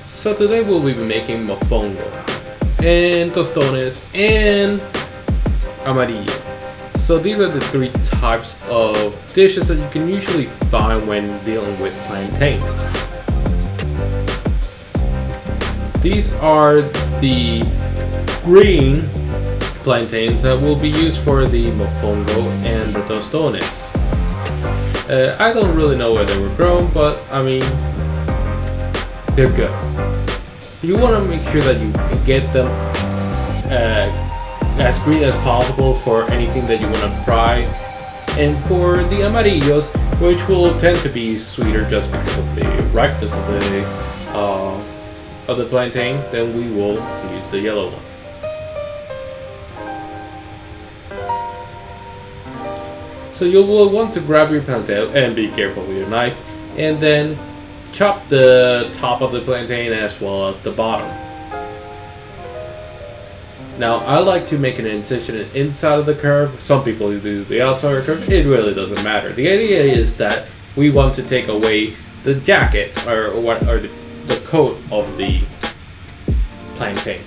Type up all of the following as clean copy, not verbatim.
So today we'll be making Mofongo and Tostones and Amarillo. So these are the three types of dishes that you can usually find when dealing with plantains. These are the green plantains that will be used for the Mofongo and the Tostones. I don't really know where they were grown, but I mean, they're good. You want to make sure that you get them as green as possible for anything that you want to fry. And for the amarillos, which will tend to be sweeter just because of the ripeness of the plantain, then we will use the yellow ones. So you will want to grab your plantain and be careful with your knife, and then chop the top of the plantain as well as the bottom. Now I like to make an incision inside of the curve. Some people do the outside of the curve. It really doesn't matter. The idea is that we want to take away the jacket or the coat of the plantain.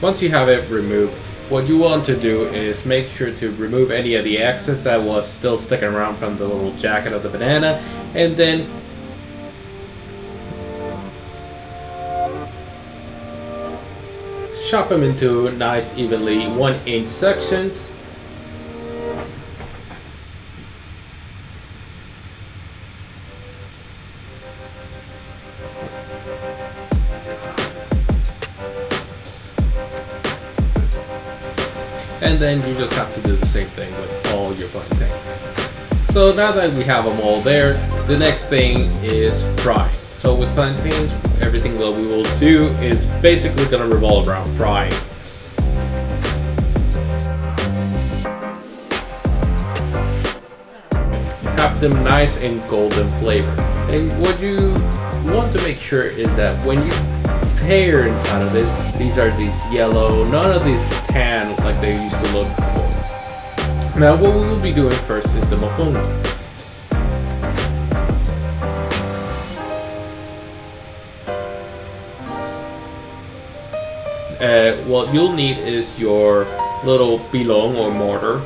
Once you have it removed, what you want to do is make sure to remove any of the excess that was still sticking around from the little jacket of the banana, and then chop them into nice evenly 1-inch sections. And then you just have to do the same thing with all your plantains. So now that we have them all there, the next thing is frying. So with plantains, everything that we will do is basically going to revolve around frying. Have them nice and golden flavor. And what you want to make sure is that when you tear inside of this, these are these yellow, none of these tan like they used to look before. Now what we will be doing first is the mofongo. What you'll need is your little pilon or mortar,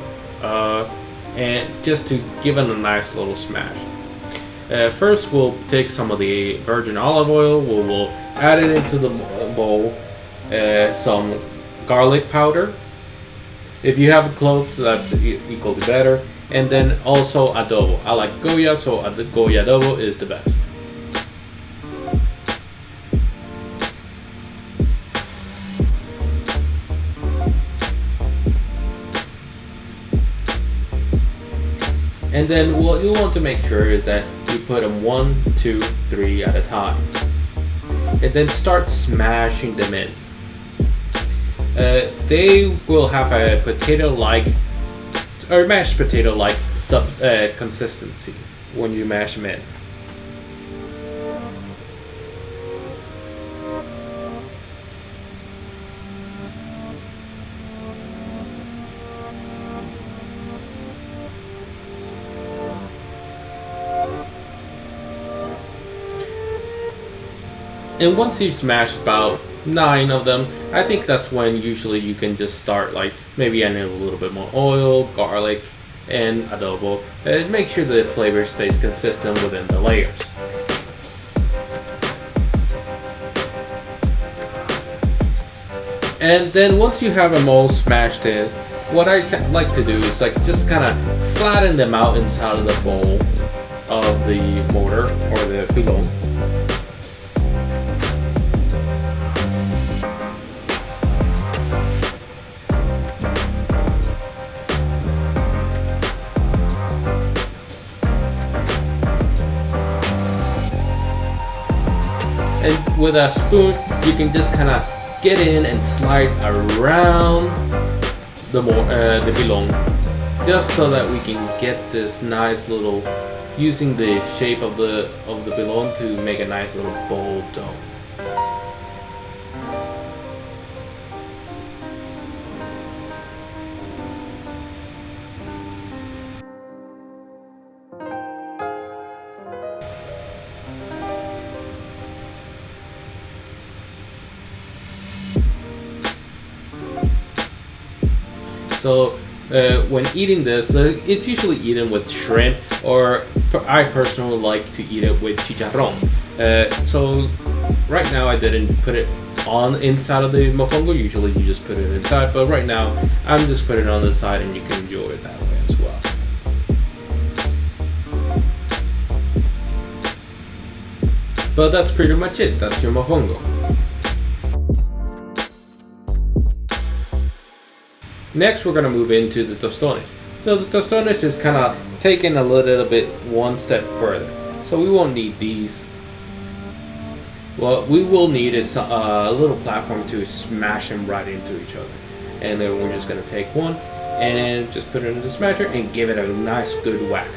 and just to give it a nice little smash. First we'll take some of the virgin olive oil, we'll add it into the bowl, some garlic powder. If you have cloves, that's equally better. And then also adobo. I like Goya, so the Goya adobo is the best. And then what you want to make sure is that you put them 1, 2, 3 at a time. And then start smashing them in. They will have a potato-like or mashed potato-like consistency when you mash them in. And once you've smashed about 9 of them, I think that's when usually you can just start like maybe adding a little bit more oil, garlic, and adobo, and make sure the flavor stays consistent within the layers. And then once you have them all smashed in, what I like to do is like just kind of flatten them out inside of the bowl of the mortar or the pilon. And with a spoon, you can just kind of get in and slide around the pilon, just so that we can get this nice little, using the shape of the pilon to make a nice little bowl dome. So when eating this, it's usually eaten with shrimp, or I personally like to eat it with chicharrón. So right now I didn't put it on inside of the mofongo. Usually you just put it inside, but right now I'm just putting it on the side, and you can enjoy it that way as well. But that's pretty much it. That's your mofongo. Next, we're going to move into the tostones. So the tostones is kind of taken a little bit one step further. So we won't need these. What we will need is a little platform to smash them right into each other. And then we're just going to take one and just put it in the smasher and give it a nice good whack.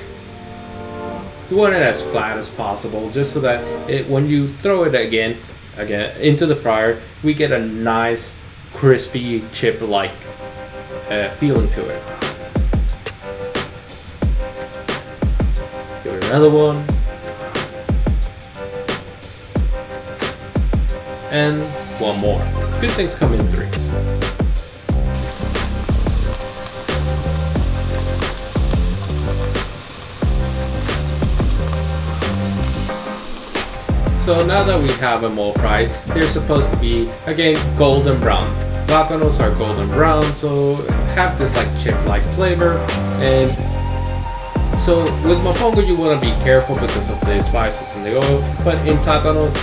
You want it as flat as possible, just so that when you throw it again into the fryer, we get a nice crispy chip-like feeling to it. Give it another one, and one more. Good things come in threes. So now that we have them all fried, they're supposed to be, again, golden brown. Platanos are golden brown, so have this like chip-like flavor. And so with mofongo you want to be careful because of the spices and the oil, but in tostones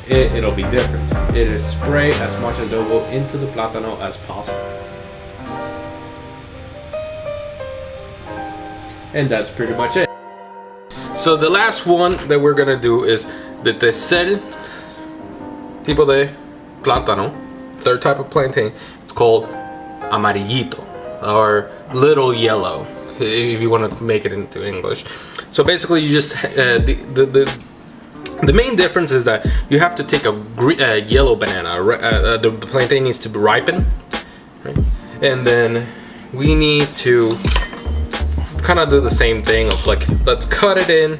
it'll be different. It is spray as much adobo into the plátano as possible. And that's pretty much it. So the last one that we're gonna do is the tercer tipo de plátano, third type of plantain. It's called Amarillito, or little yellow, if you want to make it into English. So basically, you just the main difference is that you have to take a yellow banana. The plantain needs to be ripened, right? And then we need to kind of do the same thing of like, let's cut it in,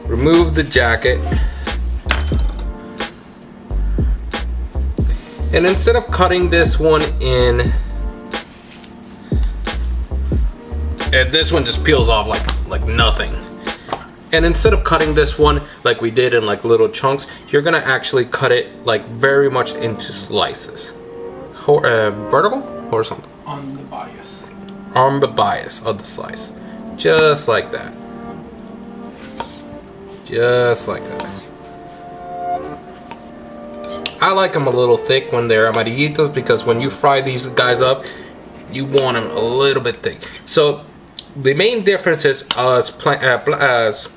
remove the jacket, and instead of cutting this one in, and this one just peels off like nothing. And instead of cutting this one like we did in like little chunks, you're gonna actually cut it like very much into slices. Vertical? Horizontal? On the bias. On the bias of the slice. Just like that. Just like that. I like them a little thick when they're amarillitos, because when you fry these guys up, you want them a little bit thick. So the main difference is as plátanos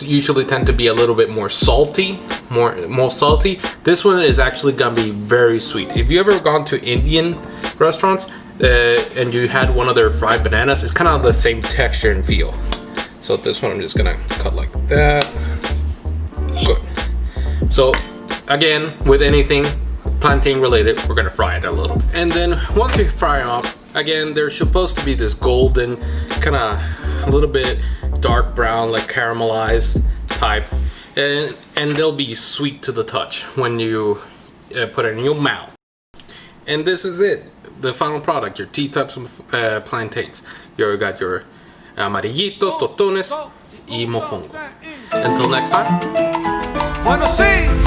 usually tend to be a little bit more salty, more salty. This one is actually gonna be very sweet. If you ever gone to Indian restaurants and you had one of their fried bananas, it's kind of the same texture and feel. So this one I'm just gonna cut like that. Good. So again, with anything plantain related, we're gonna fry it a little. And then once we fry them up, again, there's supposed to be this golden, kind of a little bit dark brown, like caramelized type, and they'll be sweet to the touch when you put it in your mouth. And this is it, the final product, your T types of plantains. You got your amarillitos, tostones, y mofongo. Until next time. Bueno, sí.